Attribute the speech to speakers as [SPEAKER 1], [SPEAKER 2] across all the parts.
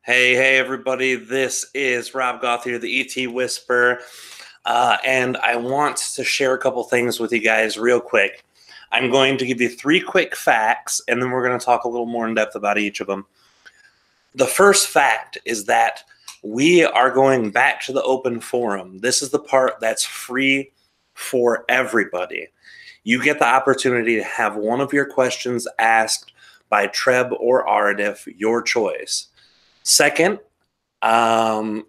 [SPEAKER 1] Hey, everybody. This is Rob Gauthier, the ET Whisperer, and I want to share a couple things with you guys real quick. I'm going to give you 3 quick facts, and then we're going to talk a little more in depth about each of them. The first fact is that we are going back to the open forum. This is the part that's free for everybody. You get the opportunity to have one of your questions asked by Treb or Aridif, your choice. Second, what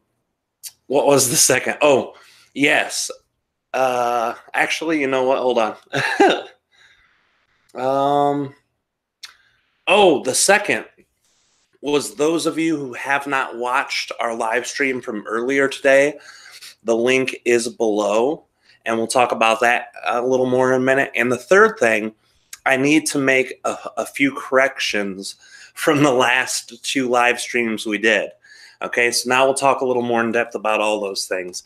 [SPEAKER 1] was the second? Oh, yes. Actually, you know what? Hold on. The second was those of you who have not watched our live stream from earlier today. The link is below, and we'll talk about that a little more in a minute. And the third thing, I need to make a few corrections from the last 2 live streams we did. Okay, so now we'll talk a little more in depth about all those things.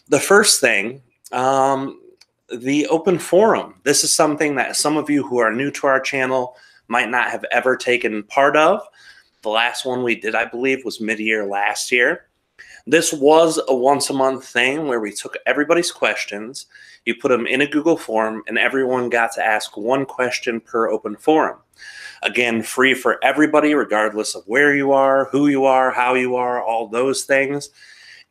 [SPEAKER 1] The first thing, the open forum. This is something that some of you who are new to our channel might not have ever taken part of. The last one we did, I believe, was mid-year last year. This was a once-a-month thing where we took everybody's questions, you put them in a Google form, and everyone got to ask 1 question per open forum. Again, free for everybody, regardless of where you are, who you are, how you are, all those things.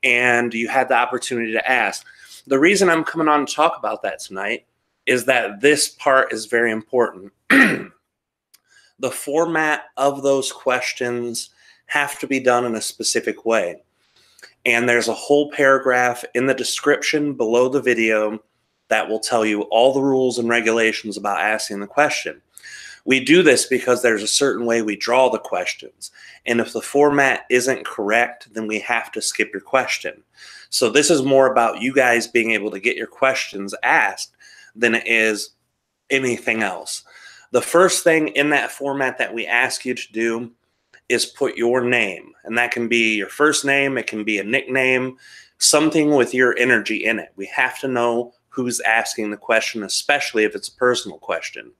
[SPEAKER 1] And you had the opportunity to ask. The reason I'm coming on to talk about that tonight is that this part is very important. The format of those questions have to be done in a specific way. And there's a whole paragraph in the description below the video that will tell you all the rules and regulations about asking the question. We do this because there's a certain way we draw the questions. And if the format isn't correct, then we have to skip your question. So this is more about you guys being able to get your questions asked than it is anything else. The first thing in that format that we ask you to do is put your name. And that can be your first name. It can be a nickname, something with your energy in it. We have to know who's asking the question, especially if it's a personal question.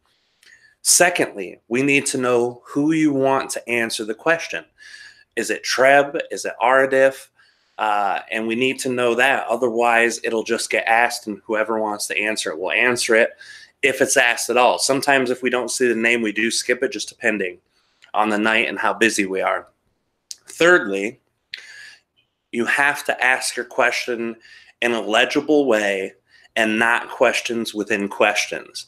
[SPEAKER 1] Secondly, we need to know who you want to answer the question. Is it Treb? Is it Aridif? And we need to know that. Otherwise, it'll just get asked, and whoever wants to answer it will answer it if it's asked at all. Sometimes if we don't see the name, we do skip it, just depending on the night and how busy we are. Thirdly, you have to ask your question in a legible way and not questions within questions.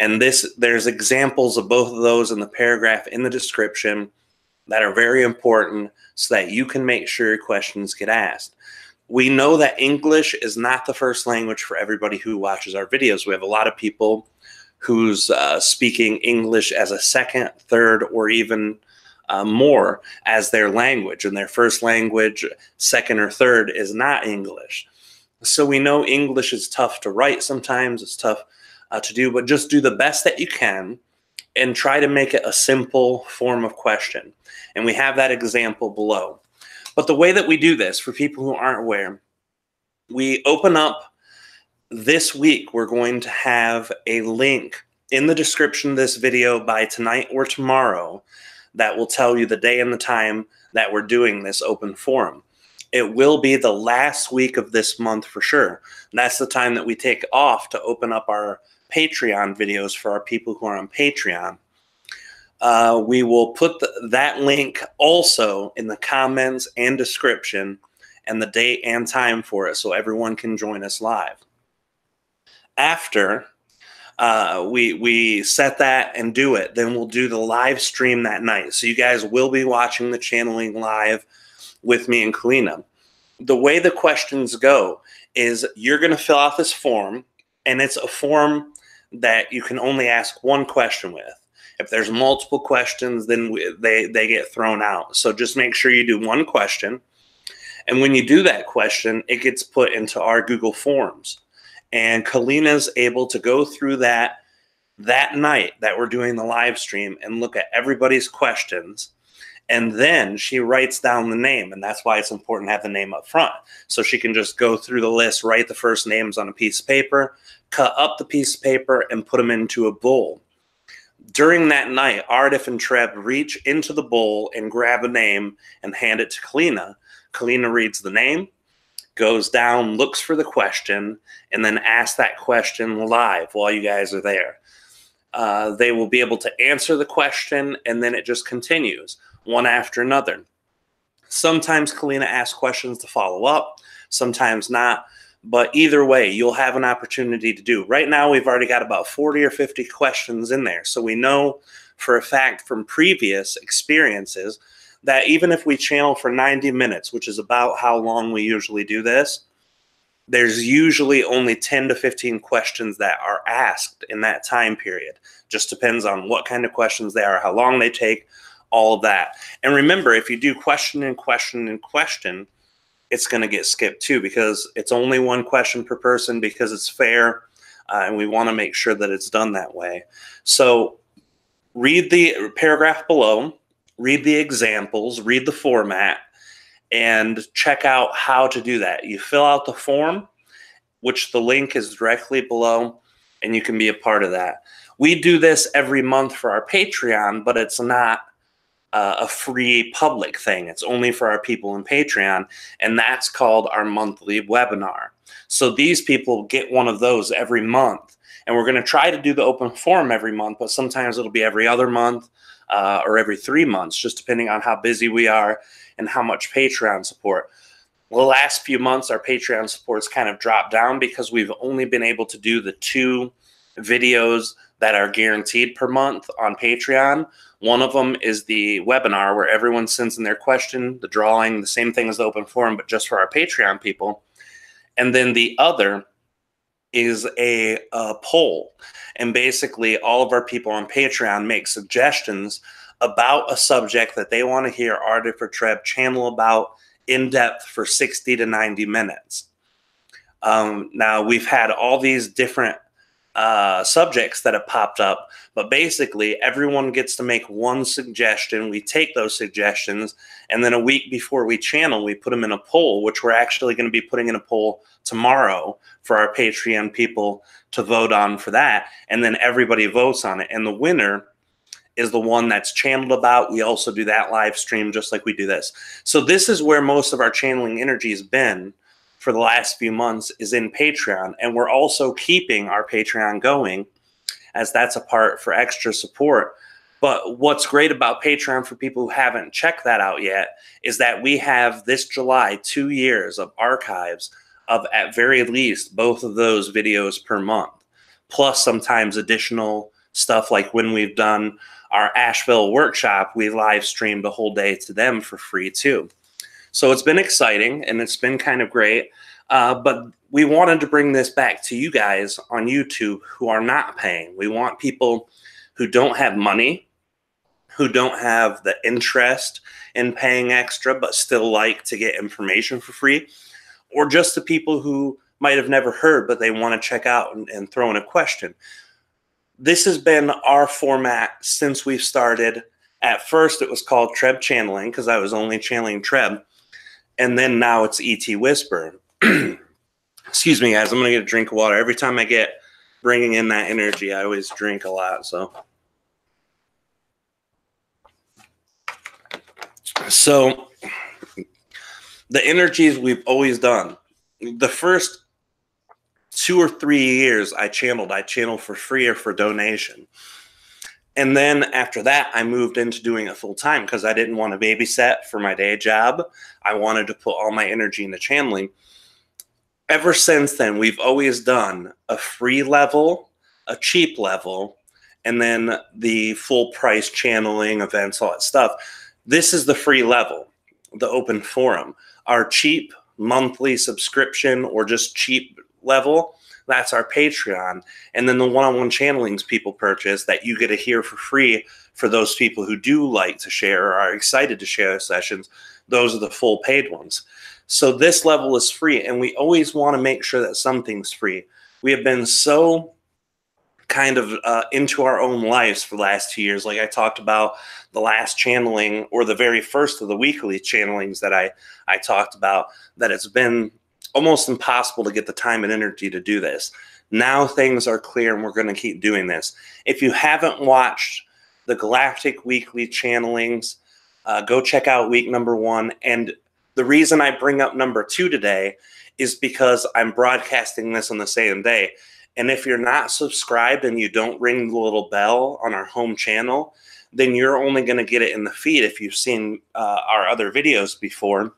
[SPEAKER 1] And there's examples of both of those in the paragraph in the description that are very important so that you can make sure your questions get asked. We know that English is not the first language for everybody who watches our videos. We have a lot of people who's speaking English as a second, third, or even more as their language. And their first language, second or third, is not English. So we know English is tough to write sometimes. It's tough to do, but just do the best that you can and try to make it a simple form of question. And we have that example below. But the way that we do this, for people who aren't aware, we open up this week. We're going to have a link in the description of this video by tonight or tomorrow that will tell you the day and the time that we're doing this open forum. It will be the last week of this month for sure. And that's the time that we take off to open up our Patreon videos for our people who are on Patreon. We will put that link also in the comments and description and the date and time for it so everyone can join us live. After we set that and do it, then we'll do the live stream that night. So you guys will be watching the channeling live with me and Kalina. The way the questions go is you're going to fill out this form, and it's a form that you can only ask 1 question with. If there's multiple questions, then they get thrown out. So just make sure you do 1 question. And when you do that question, it gets put into our Google Forms. And Kalina's able to go through that night that we're doing the live stream and look at everybody's questions. And then she writes down the name. And that's why it's important to have the name up front. So she can just go through the list, write the first names on a piece of paper, cut up the piece of paper, and put them into a bowl. During that night, Aridif and Treb reach into the bowl and grab a name and hand it to Kalina. Kalina reads the name, goes down, looks for the question, and then asks that question live while you guys are there. They will be able to answer the question, and then it just continues, one after another. Sometimes Kalina asks questions to follow up, sometimes not. But either way, you'll have an opportunity to do. Right now, we've already got about 40 or 50 questions in there. So we know for a fact from previous experiences that even if we channel for 90 minutes, which is about how long we usually do this, there's usually only 10 to 15 questions that are asked in that time period. Just depends on what kind of questions they are, how long they take, all of that. And remember, if you do question and question and question, it's going to get skipped too, because it's only one question per person, because it's fair, and we want to make sure that it's done that way. So read the paragraph below, read the examples, read the format, and check out how to do that. You fill out the form, which the link is directly below, and you can be a part of that. We do this every month for our Patreon, but it's not a free public thing. It's only for our people in Patreon, and that's called our monthly webinar. So these people get one of those every month, and we're going to try to do the open forum every month, but sometimes it'll be every other month or every 3 months, just depending on how busy we are and how much Patreon support. Well, the last few months, our Patreon support's kind of dropped down because we've only been able to do the 2 videos that are guaranteed per month on Patreon. One of them is the webinar where everyone sends in their question, the drawing, the same thing as the open forum, but just for our Patreon people. And then the other is a poll. And basically all of our people on Patreon make suggestions about a subject that they want to hear Aridif or Treb channel about in depth for 60 to 90 minutes. Now, we've had all these different subjects that have popped up, but basically everyone gets to make one suggestion. We take those suggestions, and then a week before we channel, we put them in a poll, which we're actually going to be putting in a poll tomorrow for our Patreon people to vote on for that. And then everybody votes on it, and the winner is the one that's channeled about. We also do that live stream just like we do this. So this is where most of our channeling energy has been for the last few months, is in Patreon. And we're also keeping our Patreon going, as that's a part for extra support. But what's great about Patreon for people who haven't checked that out yet is that we have this July 2 years of archives of, at very least, both of those videos per month, plus sometimes additional stuff, like when we've done our Asheville workshop, we live streamed a whole day to them for free too. So it's been exciting, and it's been kind of great. But we wanted to bring this back to you guys on YouTube who are not paying. We want people who don't have money, who don't have the interest in paying extra, but still like to get information for free, or just the people who might have never heard, but they want to check out and throw in a question. This has been our format since we've started. At first, it was called Treb Channeling because I was only channeling Treb. And then now it's ET Whisper. Excuse me, guys. I'm going to get a drink of water. Every time I get bringing in that energy, I always drink a lot. So the energies we've always done. The first 2 or 3 years I channeled for free or for donation. And then after that, I moved into doing it full time because I didn't want to babysit for my day job. I wanted to put all my energy into channeling. Ever since then, we've always done a free level, a cheap level, and then the full price channeling events, all that stuff. This is the free level, the open forum. Our cheap monthly subscription or just cheap level, that's our Patreon. And then the one-on-one channelings people purchase that you get to hear for free for those people who do like to share or are excited to share sessions, those are the full paid ones. So this level is free, and we always want to make sure that something's free. We have been so kind of into our own lives for the last 2 years. Like I talked about the last channeling, or the very first of the weekly channelings that I talked about, that it's been almost impossible to get the time and energy to do this. Now things are clear, and we're going to keep doing this. If you haven't watched the Galactic weekly channelings, go check out week number 1. And the reason I bring up number 2 today is because I'm broadcasting this on the same day. And if you're not subscribed and you don't ring the little bell on our home channel, then you're only going to get it in the feed if you've seen our other videos before.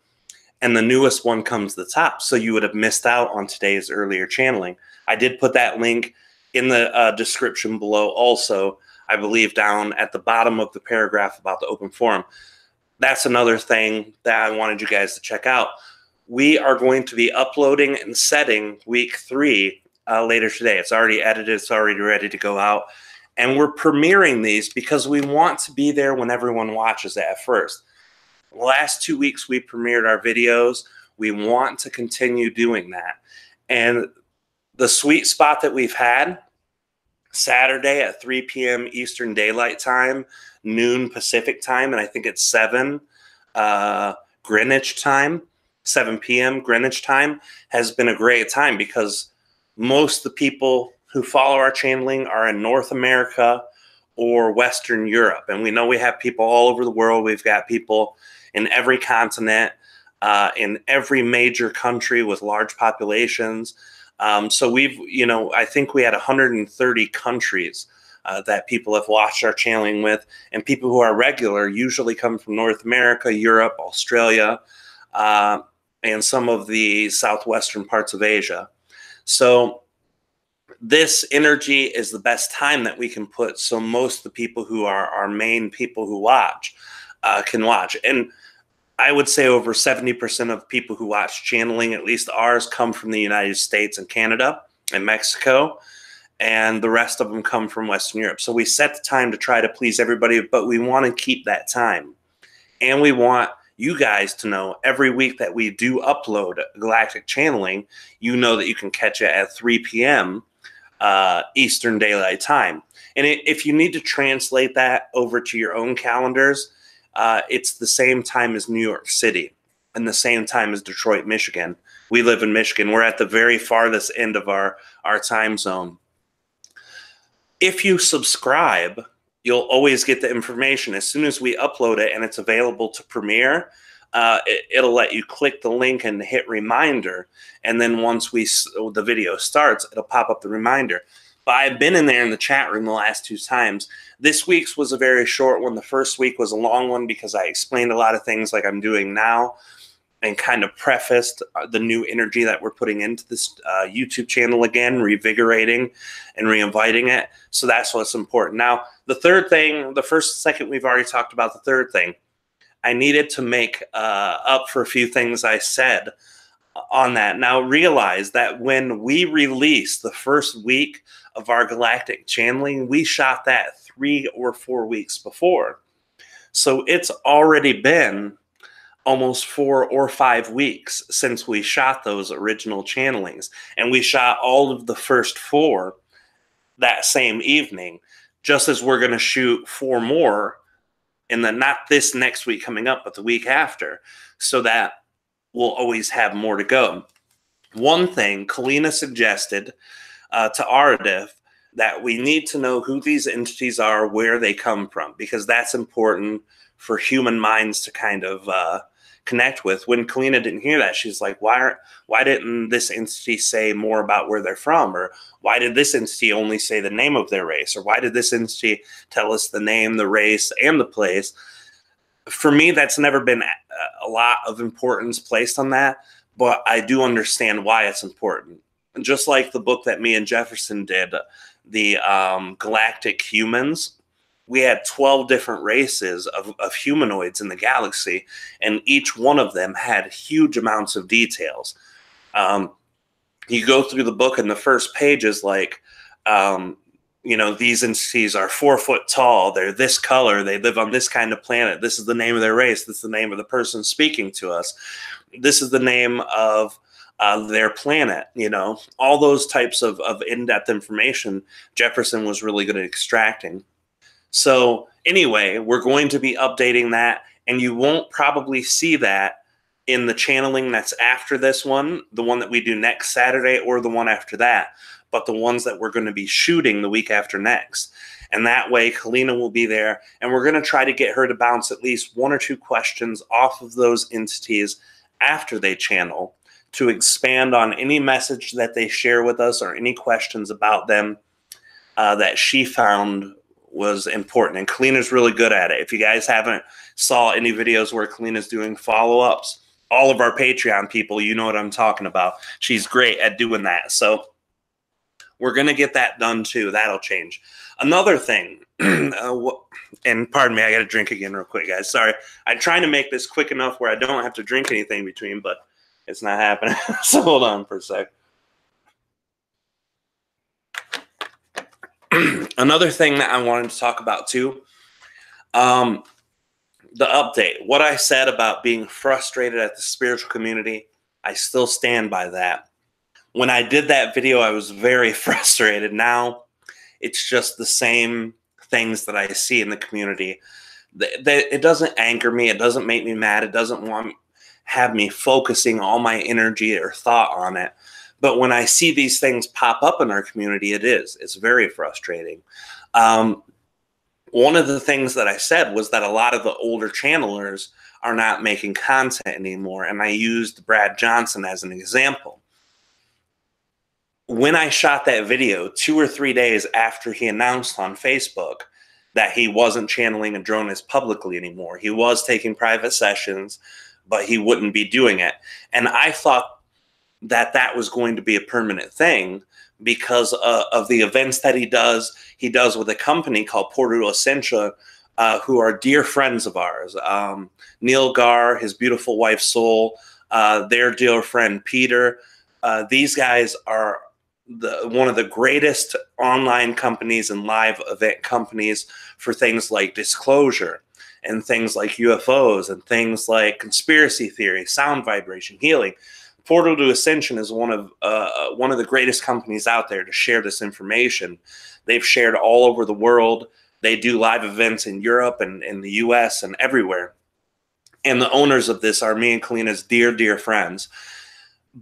[SPEAKER 1] And the newest one comes to the top. So you would have missed out on today's earlier channeling. I did put that link in the description below also, I believe down at the bottom of the paragraph about the open forum. That's another thing that I wanted you guys to check out. We are going to be uploading and setting week 3 later today. It's already edited. It's already ready to go out. And we're premiering these because we want to be there when everyone watches it at first. The last 2 weeks we premiered our videos. We want to continue doing that. And the sweet spot that we've had, Saturday at 3 p.m. Eastern Daylight Time, noon Pacific Time, and I think it's 7 Greenwich Time, 7 p.m. Greenwich Time, has been a great time because most of the people who follow our channeling are in North America or Western Europe. And we know we have people all over the world. We've got people in every continent, in every major country with large populations. So we've, I think we had 130 countries that people have watched our channeling with, and people who are regular usually come from North America, Europe, Australia, and some of the southwestern parts of Asia. So this energy is the best time that we can put, so most of the people who are our main people who watch can watch. And I would say over 70% of people who watch channeling, at least ours, come from the United States and Canada and Mexico, and the rest of them come from Western Europe. So we set the time to try to please everybody, but we want to keep that time. And we want you guys to know every week that we do upload Galactic Channeling, you know that you can catch it at 3 p.m. Eastern Daylight Time. And if you need to translate that over to your own calendars, it's the same time as New York City and the same time as Detroit, Michigan. We live in Michigan. We're at the very farthest end of our time zone. If you subscribe, you'll always get the information. As soon as we upload it and it's available to premiere, it'll let you click the link and hit reminder. And then once the video starts, it'll pop up the reminder. But I've been in there in the chat room the last 2 times. This week's was a very short one. The first week was a long one because I explained a lot of things like I'm doing now and kind of prefaced the new energy that we're putting into this YouTube channel again, revigorating and reinviting it. So that's what's important. Now, the third thing, the first, second, we've already talked about the third thing. I needed to make up for a few things I said on that. Now, realize that when we released the first week of our Galactic Channeling, we shot that 3 or 4 weeks before. So it's already been almost 4 or 5 weeks since we shot those original channelings. And we shot all of the first 4 that same evening, just as we're going to shoot 4 more in not this next week coming up, but the week after, so that we'll always have more to go. One thing Kalina suggested to Aridif, that we need to know who these entities are, where they come from, because that's important for human minds to kind of connect with. When Kalina didn't hear that, she's like, why didn't this entity say more about where they're from? Or why did this entity only say the name of their race? Or why did this entity tell us the name, the race, and the place? For me, that's never been a lot of importance placed on that, but I do understand why it's important. Just like the book that me and Jefferson did, the Galactic Humans, we had 12 different races of humanoids in the galaxy, and each one of them had huge amounts of details. You go through the book, and the first page is like, these entities are 4 foot tall. They're this color. They live on this kind of planet. This is the name of their race. This is the name of the person speaking to us. This is the name of their planet. All those types of in-depth information Jefferson was really good at extracting. So anyway, we're going to be updating that, and you won't probably see that in the channeling that's after this one, the one that we do next Saturday or the one after that. but the ones that we're going to be shooting the week after next. And that way, Kalina will be there, and we're going to try to get her to bounce at least 1 or 2 questions off of those entities after they channel to expand on any message that they share with us or any questions about them that she found was important. And Kalina's really good at it. If you guys haven't saw any videos where Kalina's doing follow-ups, all of our Patreon people, you know what I'm talking about. She's great at doing that. So we're going to get that done too. That'll change. Another thing, and pardon me, I got to drink again real quick, guys. Sorry. I'm trying to make this quick enough where I don't have to drink anything between, but it's not happening. So hold on for a sec. Another thing that I wanted to talk about too, the update. What I said about being frustrated at the spiritual community, I still stand by that. When I did that video, I was very frustrated. Now, it's just the same things that I see in the community. It doesn't anger me. It doesn't make me mad. It doesn't have me focusing all my energy or thought on it. But when I see these things pop up in our community, it's very frustrating. One of the things that I said was that a lot of the older channelers are not making content anymore. And I used Brad Johnson as an example. When I shot that video 2 or 3 days after he announced on Facebook that he wasn't channeling Adronis publicly anymore, he was taking private sessions, but he wouldn't be doing it. And I thought that that was going to be a permanent thing because of the events that he does. He does with a company called Portal Ascension, who are dear friends of ours. Neil Gar, his beautiful wife Soul, their dear friend Peter. These guys are one of the greatest online companies and live event companies for things like disclosure and things like UFOs and things like conspiracy theory, sound vibration, healing. Portal to Ascension is one of the greatest companies out there to share this information. They've shared all over the world. They do live events in Europe and in the US and everywhere. And the owners of this are me and Kalina's dear, dear friends.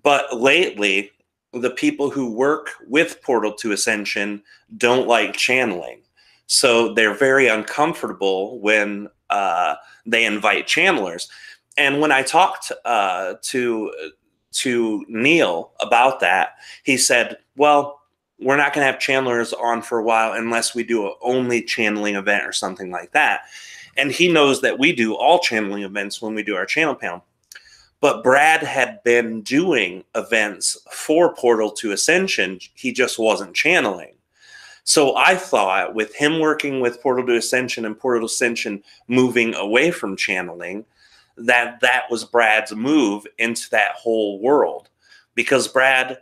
[SPEAKER 1] But lately, the people who work with Portal to Ascension don't like channeling. So they're very uncomfortable when they invite channelers. And when I talked to Neil about that, he said, well, we're not going to have channelers on for a while unless we do an only channeling event or something like that. And he knows that we do all channeling events when we do our channel panel. But Brad had been doing events for Portal to Ascension. He just wasn't channeling. So I thought with him working with Portal to Ascension and Portal to Ascension moving away from channeling, that was Brad's move into that whole world. Because Brad,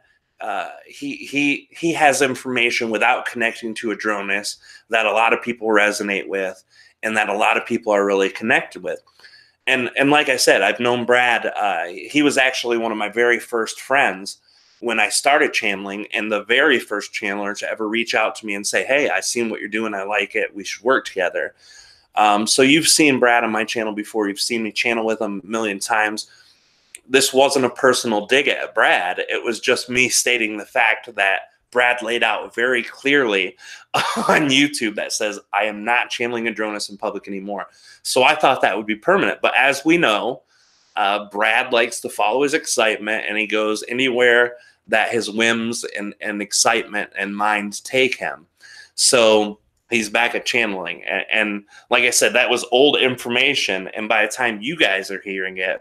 [SPEAKER 1] he has information without connecting to Adronis that a lot of people resonate with and that a lot of people are really connected with. And like I said, I've known Brad. He was actually one of my very first friends when I started channeling, and the very first channeler to ever reach out to me and say, hey, I've seen what you're doing. I like it. We should work together. So you've seen Brad on my channel before. You've seen me channel with him a million times. This wasn't a personal dig at Brad. It was just me stating the fact that Brad laid out very clearly on YouTube that says, I am not channeling Adronis in public anymore. So I thought that would be permanent. But as we know, Brad likes to follow his excitement, and he goes anywhere that his whims and excitement and mind take him. So he's back at channeling. And like I said, that was old information. And by the time you guys are hearing it,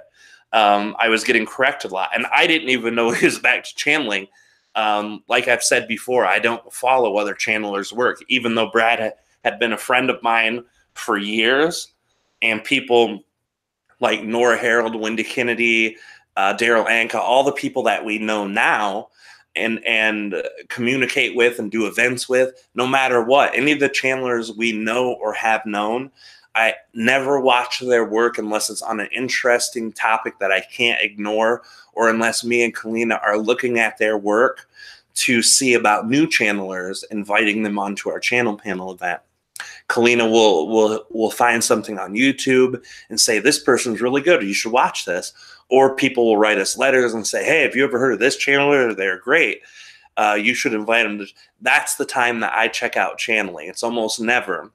[SPEAKER 1] I was getting corrected a lot. And I didn't even know he was back to channeling. Like I've said before, I don't follow other channelers' work, even though Brad had been a friend of mine for years, and people like Nora Harold, Wendy Kennedy, Daryl Anka, all the people that we know now and communicate with and do events with, no matter what, any of the channelers we know or have known, I never watch their work unless it's on an interesting topic that I can't ignore, or unless me and Kalina are looking at their work to see about new channelers, inviting them onto our channel panel event. Kalina will find something on YouTube and say, this person's really good, or you should watch this. Or people will write us letters and say, hey, have you ever heard of this channeler? They're great. you should invite them. That's the time that I check out channeling. It's almost never.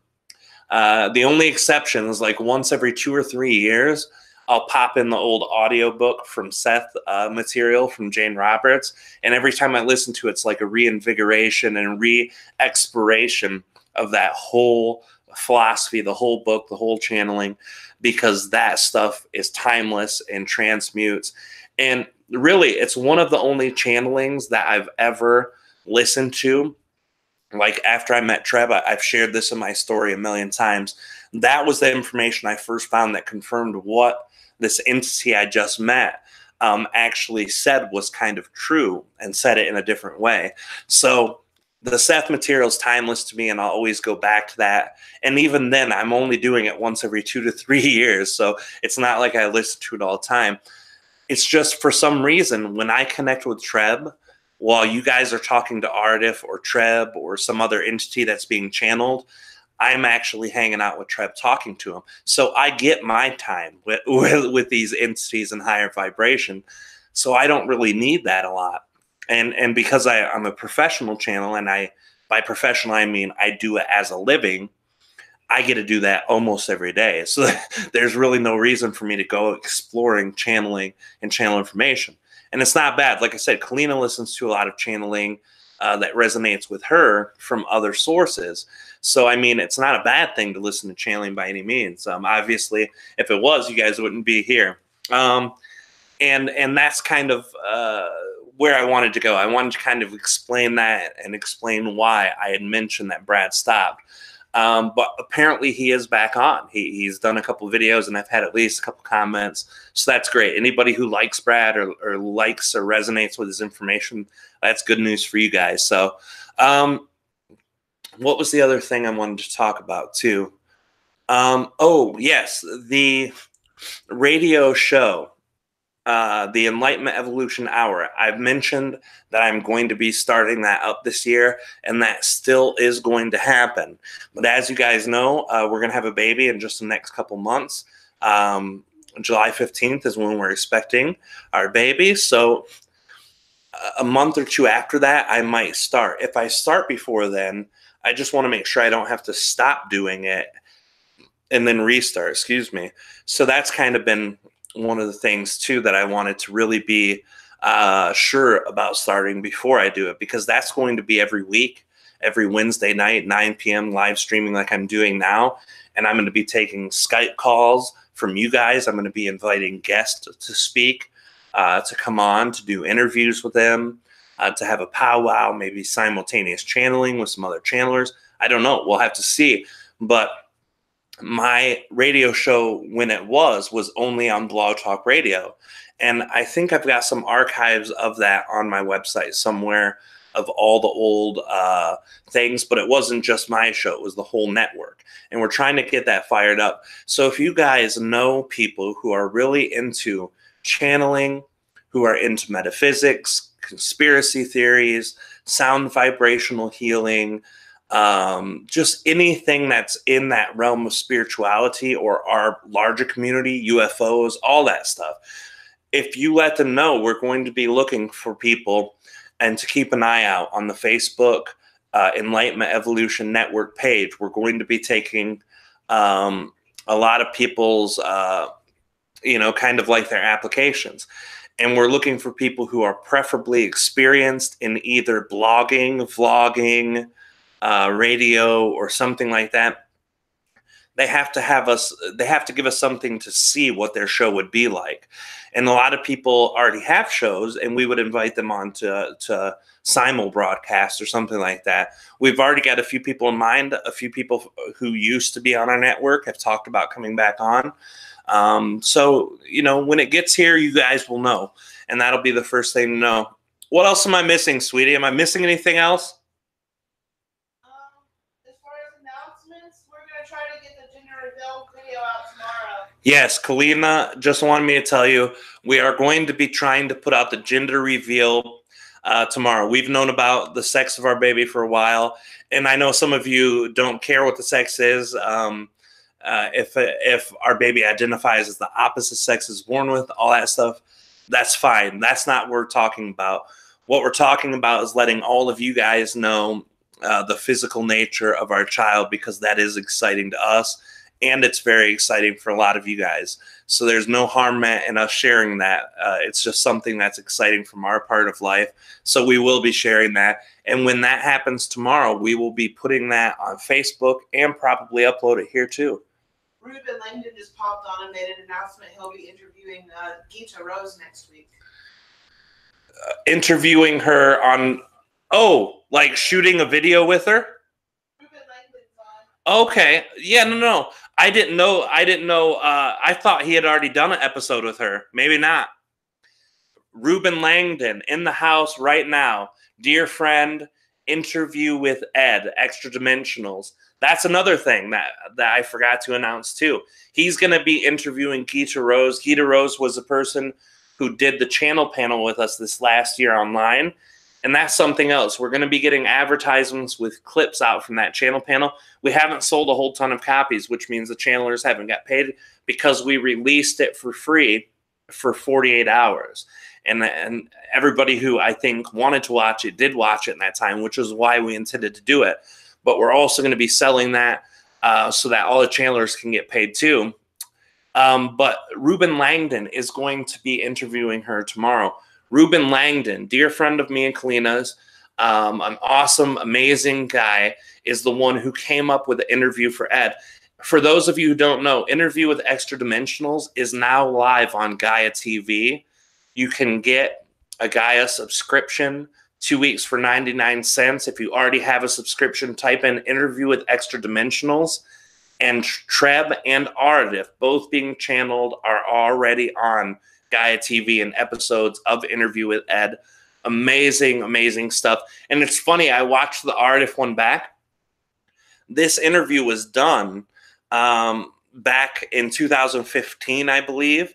[SPEAKER 1] The only exception is like once every 2 or 3 years, I'll pop in the old audiobook from Seth material from Jane Roberts. And every time I listen to it, it's like a reinvigoration and re-exploration of that whole philosophy, the whole book, the whole channeling, because that stuff is timeless and transmutes. And really, it's one of the only channelings that I've ever listened to. Like after I met Treb, I've shared this in my story a million times. That was the information I first found that confirmed what this entity I just met actually said was kind of true, and said it in a different way. So the Seth material is timeless to me, and I'll always go back to that. And even then, I'm only doing it once every 2 to 3 years. So it's not like I listen to it all the time. It's just for some reason, when I connect with Treb, while you guys are talking to Aridif or Treb or some other entity that's being channeled, I'm actually hanging out with Treb, talking to him. So I get my time with these entities in higher vibration. So I don't really need that a lot. And because I'm a professional channel, and by professional, I mean I do it as a living, I get to do that almost every day. So there's really no reason for me to go exploring channeling and channel information. And it's not bad. Like I said, Kalina listens to a lot of channeling that resonates with her from other sources. So, I mean, it's not a bad thing to listen to channeling by any means. Obviously, if it was, you guys wouldn't be here. And that's kind of where I wanted to go. I wanted to kind of explain that and explain why I had mentioned that Brad stopped. But apparently he is back on. He's done a couple of videos, and I've had at least a couple comments. So that's great. Anybody who likes Brad or likes or resonates with his information, that's good news for you guys. So what was the other thing I wanted to talk about too? Oh, yes, the radio show. The Enlightenment Evolution Hour. I've mentioned that I'm going to be starting that up this year, and that still is going to happen. But as you guys know, we're going to have a baby in just the next couple months. July 15th is when we're expecting our baby. So a month or two after that, I might start. If I start before then, I just want to make sure I don't have to stop doing it and then restart, excuse me. So that's kind of been one of the things too that I wanted to really be sure about starting before I do it, because that's going to be every week, every Wednesday night, 9 p.m. live streaming like I'm doing now. And I'm going to be taking Skype calls from you guys. I'm going to be inviting guests to speak, to come on, to do interviews with them, to have a powwow, maybe simultaneous channeling with some other channelers. I don't know. We'll have to see. But my radio show, when it was only on Blog Talk Radio. And I think I've got some archives of that on my website somewhere, of all the old things. But it wasn't just my show. It was the whole network. And we're trying to get that fired up. So if you guys know people who are really into channeling, who are into metaphysics, conspiracy theories, sound vibrational healing, just anything that's in that realm of spirituality or our larger community, UFOs, all that stuff. If you let them know, we're going to be looking for people, and to keep an eye out on the Facebook Enlightenment Evolution Network page. We're going to be taking a lot of people's, kind of like their applications. And we're looking for people who are preferably experienced in either blogging, vlogging, radio, or something like that. They have to give us something to see what their show would be like. And a lot of people already have shows, and we would invite them on to simul broadcast or something like that. We've already got a few people in mind. A few people who used to be on our network have talked about coming back on. So, when it gets here, you guys will know, and that'll be the first thing to know. What else am I missing, sweetie? Am I missing anything else?
[SPEAKER 2] Try to get the gender reveal video out tomorrow.
[SPEAKER 1] Yes, Kalina just wanted me to tell you, we are going to be trying to put out the gender reveal tomorrow. We've known about the sex of our baby for a while, and I know some of you don't care what the sex is. If our baby identifies as the opposite sex is born with, all that stuff, that's fine. That's not what we're talking about. what we're talking about is letting all of you guys know the physical nature of our child, because that is exciting to us, and it's very exciting for a lot of you guys. So there's no harm in us sharing that. It's just something that's exciting from our part of life. So we will be sharing that. And when that happens tomorrow, we will be putting that on Facebook and probably upload it here too.
[SPEAKER 2] Ruben Langdon just popped on and made an announcement. He'll be interviewing Gita Rose next week.
[SPEAKER 1] Interviewing her on, like shooting a video with her?
[SPEAKER 2] Ruben Langdon's on.
[SPEAKER 1] Okay. Yeah, no. I didn't know. I thought he had already done an episode with her. Maybe not. Ruben Langdon in the house right now. Dear friend, interview with Ed, Extra Dimensionals. That's another thing that I forgot to announce too. He's going to be interviewing Gita Rose. Gita Rose was a person who did the channel panel with us this last year online. And that's something else. We're going to be getting advertisements with clips out from that channel panel. We haven't sold a whole ton of copies, which means the channelers haven't got paid because we released it for free for 48 hours. And everybody who I think wanted to watch it did watch it in that time, which is why we intended to do it. But we're also going to be selling that so that all the channelers can get paid too. But Ruben Langdon is going to be interviewing her tomorrow. Ruben Langdon, dear friend of me and Kalina's, an awesome, amazing guy, is the one who came up with the interview for Ed. For those of you who don't know, Interview with Extra Dimensionals is now live on Gaia TV. You can get a Gaia subscription, 2 weeks for 99 cents. If you already have a subscription, type in Interview with Extra Dimensionals. And Treb and Aridif, both being channeled, are already on Gaia TV and episodes of Interview with Ed. Amazing, amazing stuff. And it's funny, I watched the Aridif one back. This interview was done back in 2015, I believe.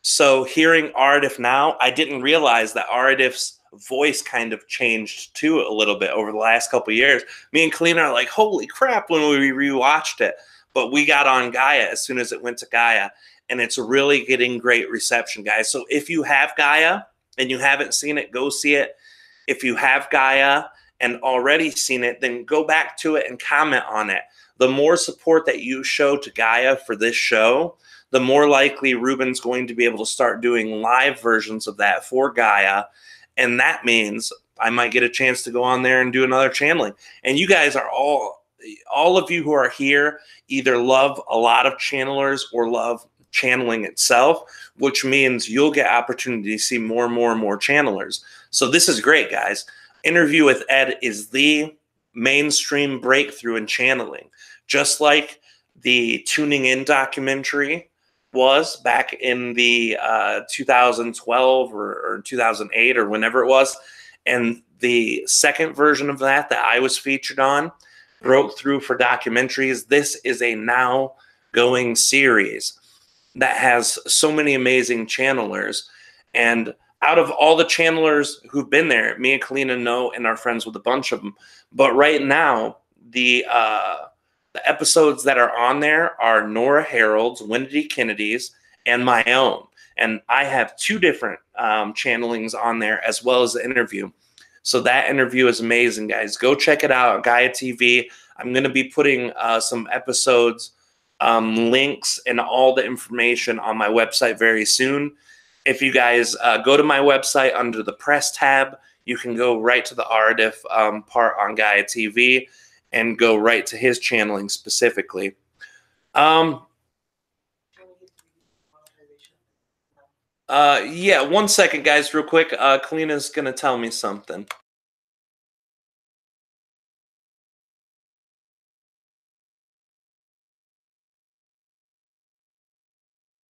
[SPEAKER 1] So hearing Aridif now, I didn't realize that Aridif's voice kind of changed too a little bit over the last couple of years. Me and Kalina are like, holy crap, when we rewatched it. But we got on Gaia as soon as it went to Gaia. And it's really getting great reception, guys. So if you have Gaia and you haven't seen it, go see it. If you have Gaia and already seen it, then go back to it and comment on it. The more support that you show to Gaia for this show, the more likely Ruben's going to be able to start doing live versions of that for Gaia. And that means I might get a chance to go on there and do another channeling. And you guys are all of you who are here either love a lot of channelers or love channeling itself, which means you'll get opportunity to see more and more channelers. So this is great, guys. Interview with Ed is the mainstream breakthrough in channeling. Just like the Tuning In documentary was back in the 2012 or 2008 or whenever it was. And the second version of that I was featured on broke through for documentaries. This is a now going series that has so many amazing channelers. And out of all the channelers who've been there, me and Kalina know and are friends with a bunch of them. But right now, the episodes that are on there are Nora Harold's, Wendy Kennedy's, and my own. And I have 2 different channelings on there as well as the interview. So that interview is amazing, guys. Go check it out on Gaia TV. I'm going to be putting some episodes, links, and all the information on my website very soon. If you guys go to my website under the press tab, you can go right to the Aridif part on Gaia TV and go right to his channeling specifically. Yeah, 1 second, guys, real quick. Kalina's going to tell me something.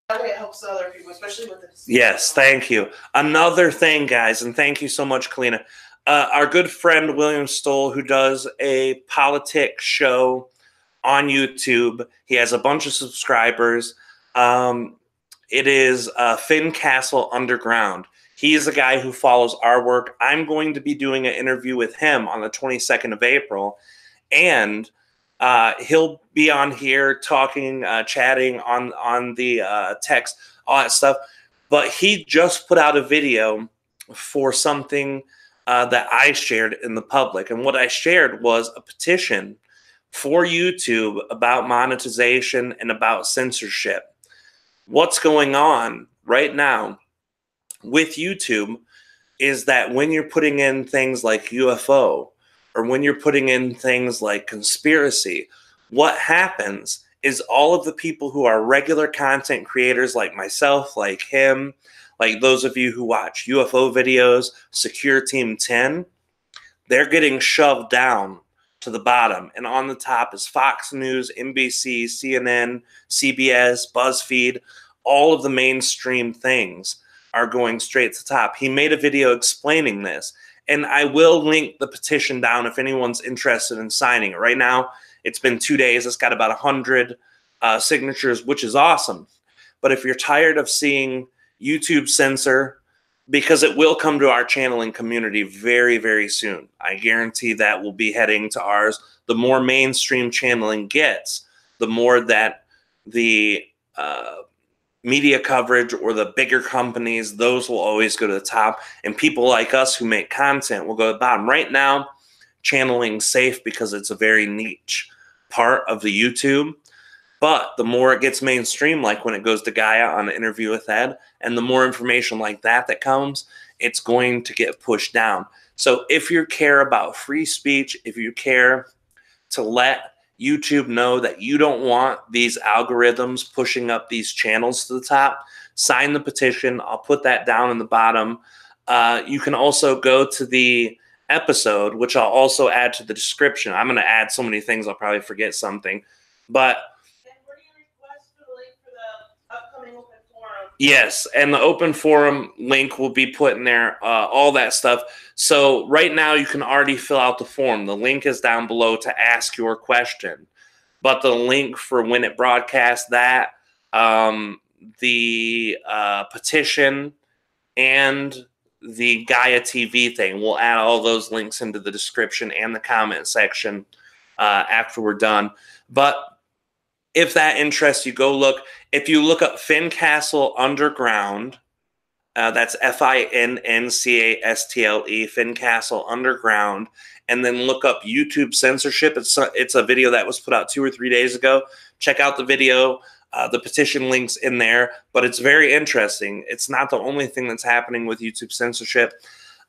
[SPEAKER 2] That way it helps other people, especially with the disease.
[SPEAKER 1] Yes, thank you. Another thing, guys, and thank you so much, Kalina. Our good friend William Stoll, who does a politics show on YouTube. He has a bunch of subscribers. It is Finn Castle Underground. He is a guy who follows our work. I'm going to be doing an interview with him on the 22nd of April. And he'll be on here talking, chatting on the text, all that stuff. But he just put out a video for something that I shared in the public. And what I shared was a petition for YouTube about monetization and about censorship. What's going on right now with YouTube is that when you're putting in things like UFO or when you're putting in things like conspiracy, what happens is all of the people who are regular content creators like myself, like him, like those of you who watch UFO videos, Secure Team 10, they're getting shoved down to the bottom. And on the top is Fox News, NBC, CNN, CBS, BuzzFeed. All of the mainstream things are going straight to the top. He made a video explaining this. And I will link the petition down if anyone's interested in signing it. Right now, it's been 2 days. It's got about 100 signatures, which is awesome. But if you're tired of seeing YouTube censor, because it will come to our channeling community very, very soon. I guarantee that will be heading to ours. The more mainstream channeling gets, the more that the media coverage or the bigger companies, those will always go to the top. And people like us who make content will go to the bottom. Right now, channeling's safe because it's a very niche part of the YouTube. But the more it gets mainstream, like when it goes to Gaia on an interview with Ed, and the more information like that comes, it's going to get pushed down. So if you care about free speech, if you care to let YouTube know that you don't want these algorithms pushing up these channels to the top, sign the petition. I'll put that down in the bottom. You can also go to the episode, which I'll also add to the description. I'm going to add so many things, I'll probably forget something. But yes, and the open forum link will be put in there, all that stuff. So right now you can already fill out the form. The link is down below to ask your question. But the link for when it broadcasts that, the petition, and the Gaia TV thing, we'll add all those links into the description and the comment section after we're done. But if that interests you, go look. If you look up Fincastle Underground, that's Finncstle, Fincastle Underground, and then look up YouTube censorship. It's a video that was put out 2 or 3 days ago. Check out the video. The petition link's in there, but it's very interesting. It's not the only thing that's happening with YouTube censorship.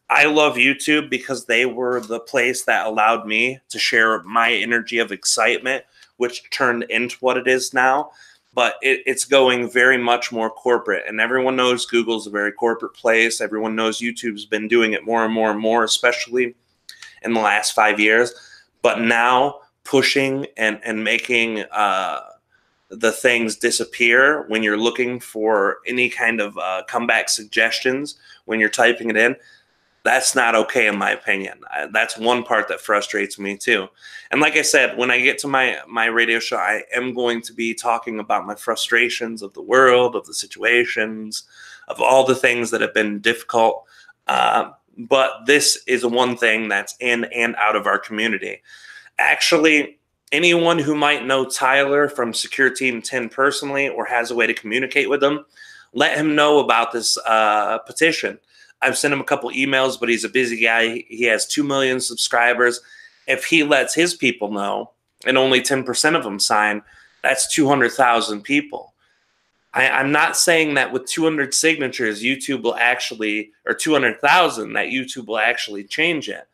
[SPEAKER 1] I love YouTube because they were the place that allowed me to share my energy of excitement, which turned into what it is now. But it's going very much more corporate. And everyone knows Google's a very corporate place. Everyone knows YouTube's been doing it more and more and more, especially in the last 5 years. But now pushing and making the things disappear when you're looking for any kind of comeback suggestions, when you're typing it in, that's not okay in my opinion. That's one part that frustrates me too. And like I said, when I get to my radio show, I am going to be talking about my frustrations of the world, of the situations, of all the things that have been difficult. But this is one thing that's in and out of our community. Actually, anyone who might know Tyler from Secure Team 10 personally or has a way to communicate with him, let him know about this petition. I've sent him a couple emails, but he's a busy guy. He has 2 million subscribers. If he lets his people know and only 10% of them sign, that's 200,000 people. I'm not saying that with 200 signatures, YouTube will actually, or 200,000, that YouTube will actually change it.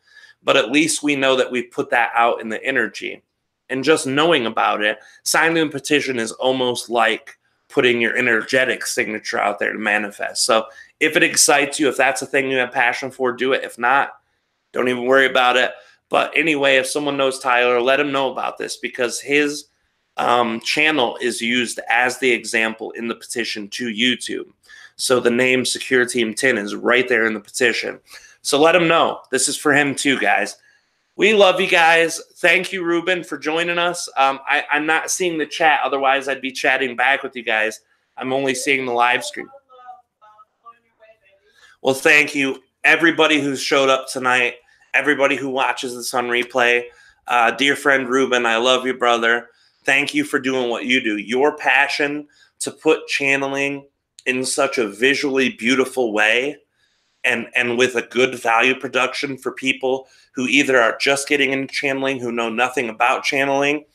[SPEAKER 1] But at least we know that we put that out in the energy. And just knowing about it, signing the petition is almost like putting your energetic signature out there to manifest. So if it excites you, if that's a thing you have passion for, do it. If not, don't even worry about it. But anyway, if someone knows Tyler, let him know about this because his channel is used as the example in the petition to YouTube. So the name Secure Team 10 is right there in the petition. So let him know. This is for him too, guys. We love you guys. Thank you, Ruben, for joining us. I'm not seeing the chat. Otherwise, I'd be chatting back with you guys. I'm only seeing the live stream. Well, thank you, everybody who showed up tonight, everybody who watches this on replay. Dear friend Ruben, I love you, brother. Thank you for doing what you do. Your passion to put channeling in such a visually beautiful way and with a good value production for people who either are just getting into channeling, who know nothing about channeling,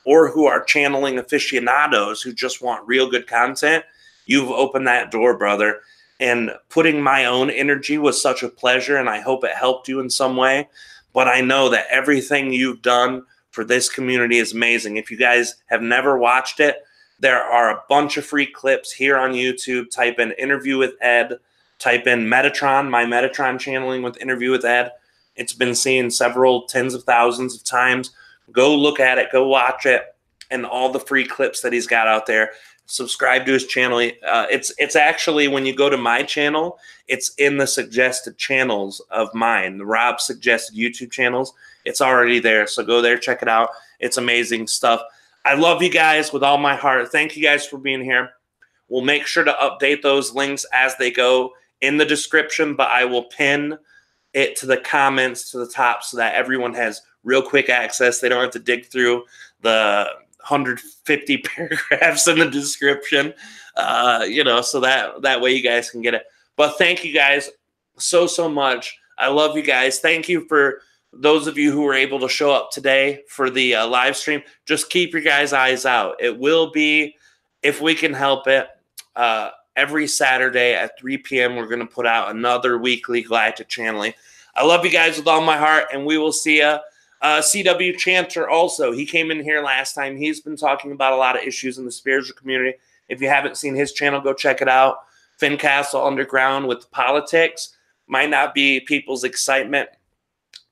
[SPEAKER 1] or who are channeling aficionados who just want real good content. You've opened that door, brother. And putting my own energy was such a pleasure, and I hope it helped you in some way. But I know that everything you've done for this community is amazing. If you guys have never watched it, there are a bunch of free clips here on YouTube. Type in Interview with Ed. Type in Metatron, my Metatron channeling with Interview with Ed. It's been seen several tens of thousands of times. Go look at it. Go watch it. And all the free clips that he's got out there. Subscribe to his channel. It's actually, when you go to my channel, it's in the suggested channels of mine, the Rob suggested YouTube channels. It's already there. So go there, check it out. It's amazing stuff. I love you guys with all my heart. Thank you guys for being here. We'll make sure to update those links as they go in the description, but I will pin it to the comments to the top so that everyone has real quick access. They don't have to dig through the 150 paragraphs in the description, so that way you guys can get it. But thank you guys so much. I love you guys. Thank you for those of you who were able to show up today for the live stream. Just keep your guys' eyes out. It will be, if we can help it, every Saturday at 3 p.m. we're going to put out another weekly Galactic Channeling. I love you guys with all my heart, and we will see you. CW Chanter also, he came in here last time. He's been talking about a lot of issues in the spiritual community. If you haven't seen his channel, go check it out. Fincastle Underground with politics. Might not be people's excitement,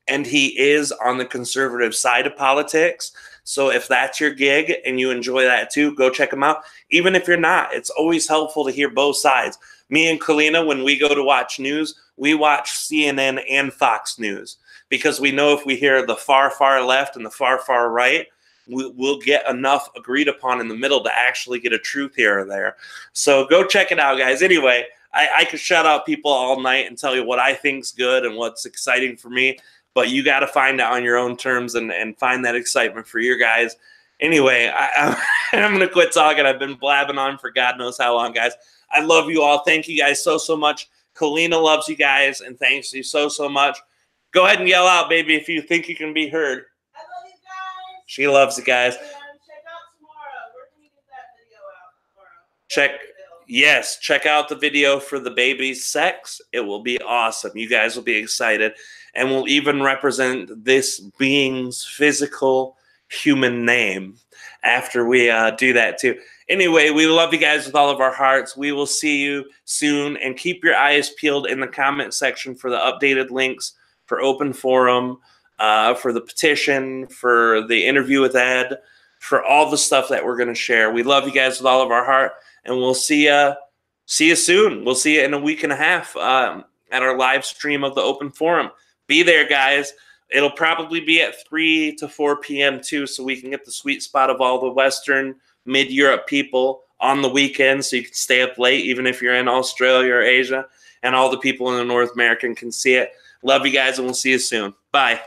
[SPEAKER 1] and he is on the conservative side of politics. So if that's your gig and you enjoy that too, go check him out. Even if you're not, it's always helpful to hear both sides. Me and Kalina, when we go to watch news, we watch CNN and Fox News, because we know if we hear the far left and the far right, we'll get enough agreed upon in the middle to actually get a truth here or there. So go check it out, guys. Anyway, I could shout out people all night and tell you what I think's good and what's exciting for me, but you got to find out on your own terms and find that excitement for your guys. Anyway, I'm going to quit talking. I've been blabbing on for God knows how long, guys. I love you all. Thank you guys so much. Kalina loves you guys, and thanks you so much. Go ahead and yell out, baby, if you think you can be heard.
[SPEAKER 2] I love you guys.
[SPEAKER 1] She loves you guys.
[SPEAKER 2] And check out tomorrow. Where can you get that video out tomorrow?
[SPEAKER 1] Yes, check out the video for the baby's sex. It will be awesome. You guys will be excited. And we'll even represent this being's physical human name after we do that too. Anyway, we love you guys with all of our hearts. We will see you soon. And keep your eyes peeled in the comment section for the updated links for open forum, for the petition, for the interview with Ed, for all the stuff that we're going to share. We love you guys with all of our heart, and we'll see you soon. We'll see you in a week and a half at our live stream of the open forum. Be there, guys. It'll probably be at 3 to 4 p.m. too, so we can get the sweet spot of all the Western, mid-Europe people on the weekend, so you can stay up late, even if you're in Australia or Asia, and all the people in the North American can see it. Love you guys, and we'll see you soon. Bye.